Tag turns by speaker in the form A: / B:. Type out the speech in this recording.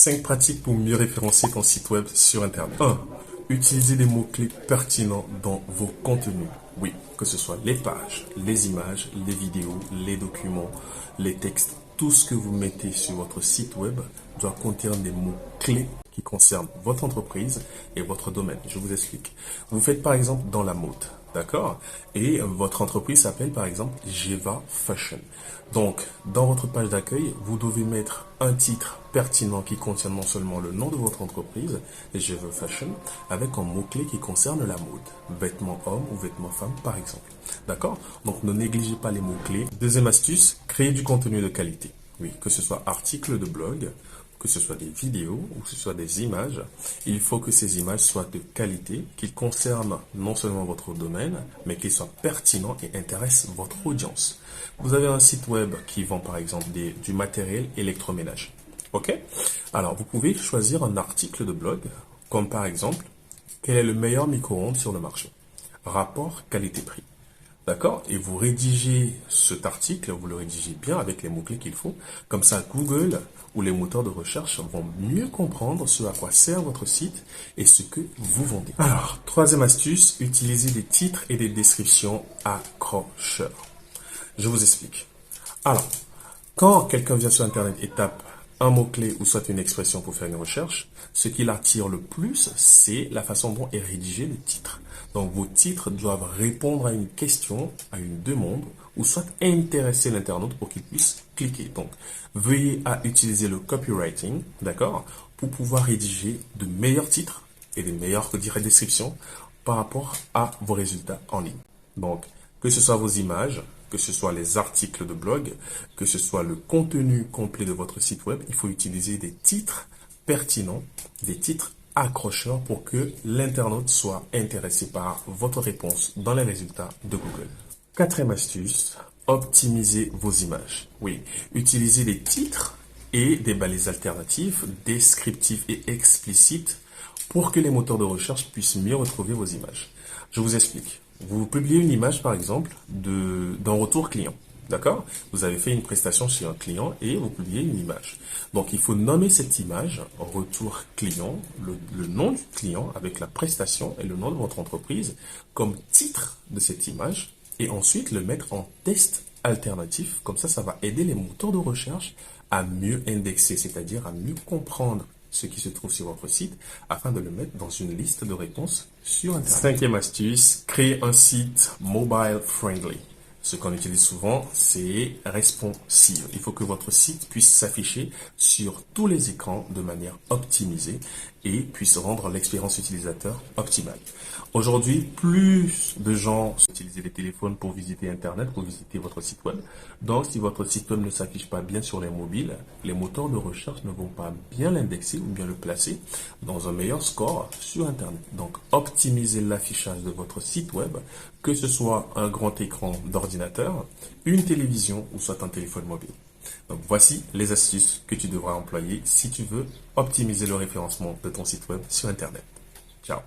A: 5 pratiques pour mieux référencer ton site web sur Internet. 1. Utilisez des mots-clés pertinents dans vos contenus. Oui, que ce soit les pages, les images, les vidéos, les documents, les textes, tout ce que vous mettez sur votre site web doit contenir des mots-clés qui concernent votre entreprise et votre domaine. Je vous explique. Vous faites par exemple dans la mode, d'accord? Et votre entreprise s'appelle par exemple Geva Fashion. Donc, dans votre page d'accueil, vous devez mettre un titre pertinent qui contient non seulement le nom de votre entreprise, Geva Fashion, avec un mot-clé qui concerne la mode, vêtements hommes ou vêtements femmes par exemple. D'accord? Donc, ne négligez pas les mots-clés. Deuxième astuce, créer du contenu de qualité. Oui, que ce soit article de blog, que ce soit des vidéos ou que ce soit des images, il faut que ces images soient de qualité, qu'ils concernent non seulement votre domaine, mais qu'ils soient pertinents et intéressent votre audience. Vous avez un site web qui vend par exemple du matériel électroménager. Ok? Alors, vous pouvez choisir un article de blog, comme par exemple, quel est le meilleur micro-ondes sur le marché? Rapport qualité-prix. D'accord? Et vous rédigez cet article, vous le rédigez bien avec les mots-clés qu'il faut. Comme ça, Google ou les moteurs de recherche vont mieux comprendre ce à quoi sert votre site et ce que vous vendez. Alors, troisième astuce, utilisez des titres et des descriptions accrocheurs. Je vous explique. Alors, quand quelqu'un vient sur Internet et tape un mot-clé ou soit une expression pour faire une recherche, ce qui l'attire le plus, c'est la façon dont est rédigé le titre. Donc, vos titres doivent répondre à une question, à une demande, ou soit intéresser l'internaute pour qu'il puisse cliquer. Donc, veuillez à utiliser le copywriting, d'accord, pour pouvoir rédiger de meilleurs titres et de meilleures, descriptions par rapport à vos résultats en ligne. Donc, que ce soit vos images, que ce soit les articles de blog, que ce soit le contenu complet de votre site web, il faut utiliser des titres pertinents, des titres accrocheurs pour que l'internaute soit intéressé par votre réponse dans les résultats de Google. Quatrième astuce, optimisez vos images. Oui, utilisez des titres et des balises alternatives, descriptives et explicites pour que les moteurs de recherche puissent mieux retrouver vos images. Je vous explique. Vous publiez une image, par exemple, d'un retour client. D'accord? Vous avez fait une prestation chez un client et vous publiez une image. Donc, il faut nommer cette image retour client, le nom du client avec la prestation et le nom de votre entreprise comme titre de cette image et ensuite le mettre en test alternatif. Comme ça va aider les moteurs de recherche à mieux indexer, c'est-à-dire à mieux comprendre ce qui se trouve sur votre site afin de le mettre dans une liste de réponses sur Internet. Cinquième astuce, créer un site mobile friendly. Ce qu'on utilise souvent, c'est responsive. Il faut que votre site puisse s'afficher sur tous les écrans de manière optimisée et puisse rendre l'expérience utilisateur optimale. Aujourd'hui, plus de gens utilisent les téléphones pour visiter Internet, pour visiter votre site web. Donc, si votre site web ne s'affiche pas bien sur les mobiles, les moteurs de recherche ne vont pas bien l'indexer ou bien le placer dans un meilleur score sur Internet. Donc, optimisez l'affichage de votre site web, que ce soit un grand écran d'ordinateur, une télévision ou soit un téléphone mobile. Donc, voici les astuces que tu devras employer si tu veux optimiser le référencement de ton site web sur Internet. Ciao!